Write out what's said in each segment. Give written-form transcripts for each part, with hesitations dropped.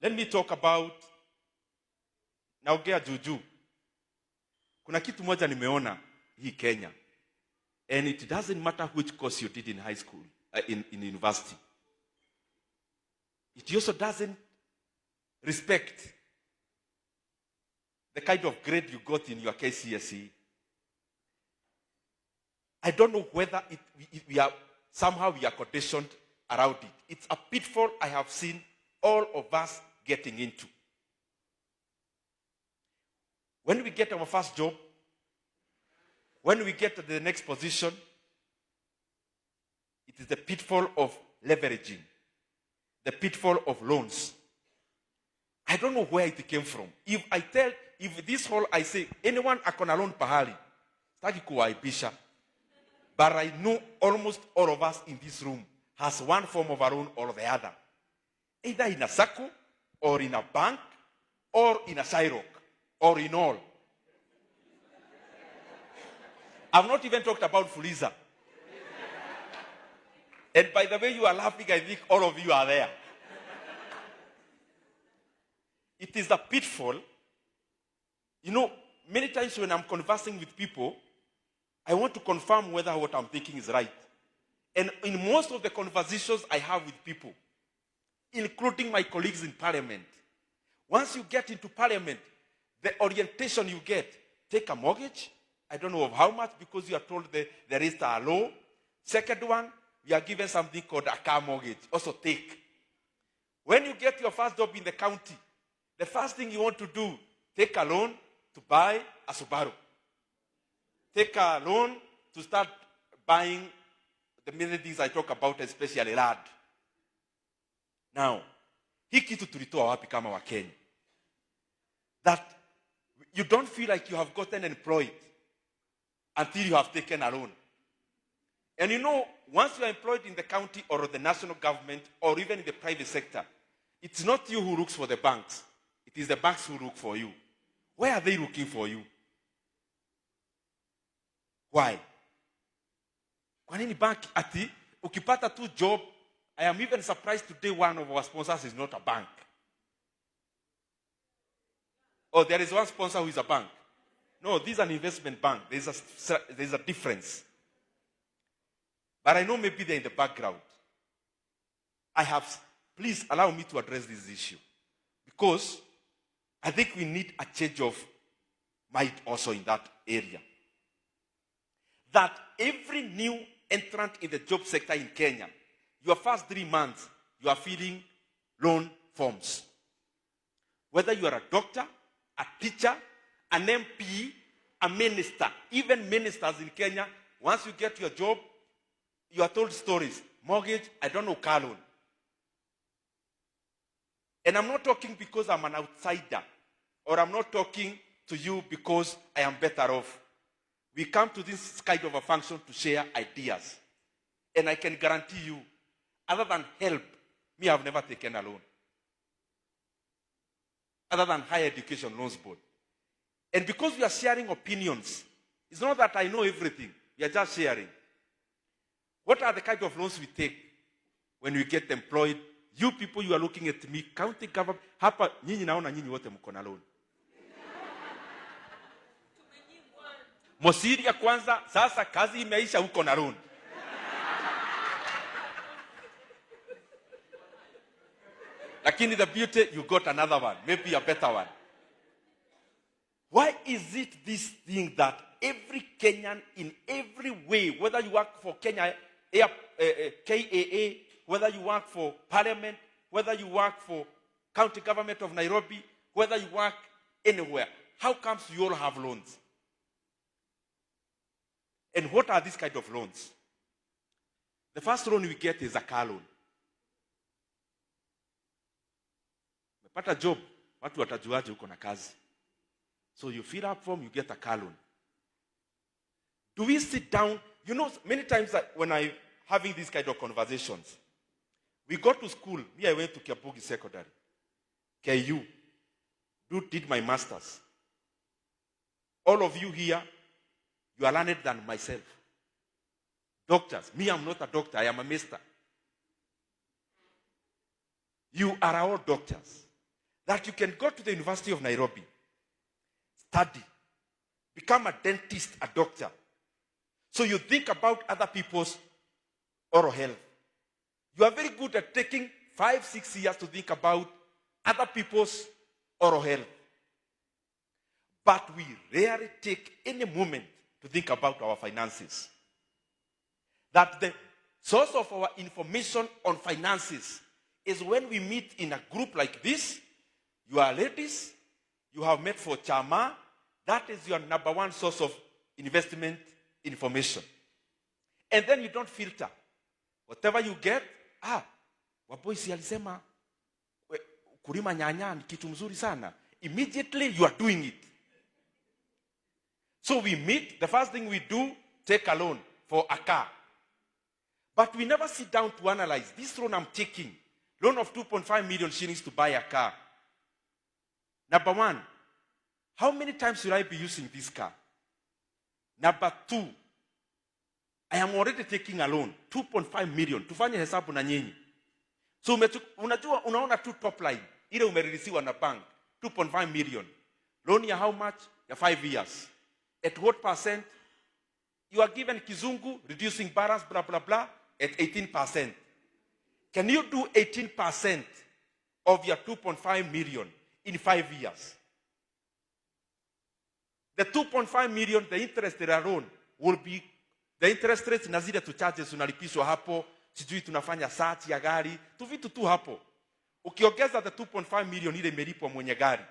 Let me talk about naongea juju. Kuna kitu moja nimeona hii Kenya. And it doesn't matter which course you did in high school, in university. It also doesn't respect the kind of grade you got in your KCSE. I don't know whether somehow we are conditioned around it. It's a pitfall I have seen all of us getting into. When we get our first job, when we get to the next position, it is the pitfall of leveraging, the pitfall of loans. I don't know where it came from. If this whole, I say, anyone akona loan pahali, staki kuwaibisha. But I know almost all of us in this room has one form of a loan or the other. Either in a SACCO, or in a bank, or in a SIROC, or in all. I've not even talked about Fuliza. And by the way you are laughing, I think all of you are there. It is a pitfall. You know, many times when I'm conversing with people, I want to confirm whether what I'm thinking is right. And in most of the conversations I have with people, including my colleagues in parliament, once you get into parliament, the orientation you get, take a mortgage. I don't know of how much because you are told there is a law. Second one, you are given something called a car mortgage. Also take. When you get your first job in the county, the first thing you want to do, take a loan to buy a Subaru. Take a loan to start buying the many things I talk about, especially land. Now, hii kitu tulitoa wapi kama wa Kenya? That you don't feel like you have gotten employed until you have taken a loan. And you know, once you are employed in the county or the national government or even in the private sector, it's not you who looks for the banks. It is the banks who look for you. Where are they looking for you? Why? Kwa nini bank ati ukipata tu job? I am even surprised today one of our sponsors is not a bank. Oh, there is one sponsor who is a bank. No, this is an investment bank. There's a difference. But I know maybe they're in the background. Please allow me to address this issue. Because I think we need a change of mind also in that area. That every new entrant in the job sector in Kenya, your first 3 months, you are filling loan forms. Whether you are a doctor, a teacher, an MP, a minister, even ministers in Kenya, once you get your job, you are told stories. Mortgage, I don't know, car loan. And I'm not talking because I'm an outsider, or I'm not talking to you because I am better off. We come to this kind of a function to share ideas. And I can guarantee you, other than help, me, I've never taken a loan. Other than higher education loans board. And because we are sharing opinions, it's not that I know everything. We are just sharing. What are the kind of loans we take when we get employed? You people, you are looking at me, county government. Hapa, nyinyi naona nyinyi wote mko na loan. Mosiri ya kwanza, sasa kazi imeisha uko na loan. Lakini the beauty, you got another one, maybe a better one. Why is it this thing that every Kenyan in every way, whether you work for Kenya, KAA, whether you work for parliament, whether you work for county government of Nairobi, whether you work anywhere, how comes you all have loans? And what are these kind of loans? The first loan we get is a car loan. Umepata job, watu watajuaje uko na kazi. So you fill up form, you get a car loan. Do we sit down? You know, many times when I'm having these kind of conversations, we go to school. Me, I went to Kiabugi Secondary. KU. Did my master's. All of you here, you are learned than myself. Doctors. Me, I'm not a doctor. I am a master. You are all doctors. that you can go to the University of Nairobi, study, become a dentist, a doctor. So you think about other people's oral health. You are very good at taking 5-6 years to think about other people's oral health. But we rarely take any moment to think about our finances. That the source of our information on finances is when we meet in a group like this. You are ladies, you have met for chama. That is your number one source of investment information. And then you don't filter. Whatever you get, waboisi alisema kulima nyanya ni kitu mzuri sana. Immediately you are doing it. So we meet, the first thing we do, take a loan for a car. But we never sit down to analyze. This loan I'm taking, loan of 2.5 million shillings to buy a car. Number one, how many times will I be using this car? Number two, I am already taking a loan, 2.5 million. Tufanye hesabu na nyinyi. So unajua unaona tu top line. Ile umerilisiwa na bank, 2.5 million. Loan ya how much? Ya 5 years. At what percent? You are given kizungu, reducing balance, blah, blah, blah, at 18%. Can you do 18% of your 2.5 million in 5 years? The 2.5 million, the interest alone will be, the interest rates na zile tu charges unalipishwa hapo, sijui tunafanya search ya gari, tu vitu tu hapo. Ukiongeza the 2.5 million ile imelipwa mwenye gari,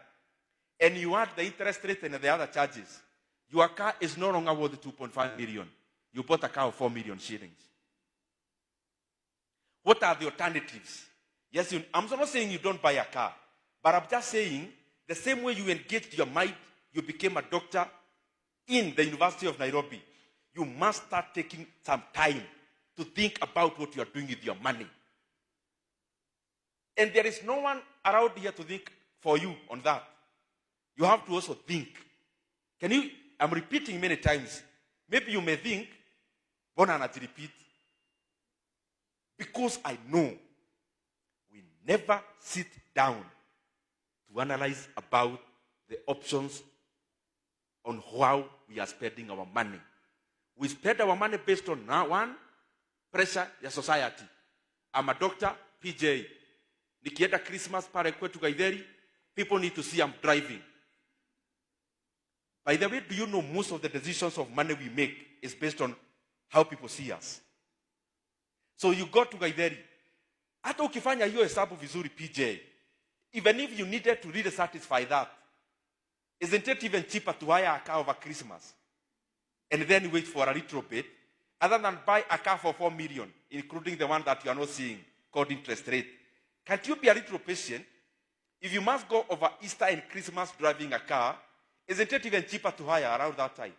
and you add the interest rate and the other charges, your car is no longer worth 2.5 million. You bought a car of 4 million shillings. What are the alternatives? Yes, I'm not saying you don't buy a car, but I'm just saying the same way you engaged your mind, you became a doctor in the University of Nairobi, you must start taking some time to think about what you are doing with your money. And there is no one around here to think for you on that. You have to also think. I'm repeating many times. Maybe you may think, Bona na repeat. Because I know we never sit down to analyze about the options on how we are spending our money. We spend our money based on one, pressure ya society. I'm a doctor, PJ. Nikienda Christmas pale kwetu Gaitheri, people need to see I'm driving. By the way, do you know most of the decisions of money we make is based on how people see us? So you go to Gaitheri. Hata ukifanya hiyo hesabu vizuri PJ, even if you needed to really satisfy that, isn't it even cheaper to hire a car over Christmas and then wait for a little bit, other than buy a car for 4 million, including the one that you are not seeing, called interest rate? Can't you be a little patient? If you must go over Easter and Christmas driving a car, isn't it even cheaper to hire around that time?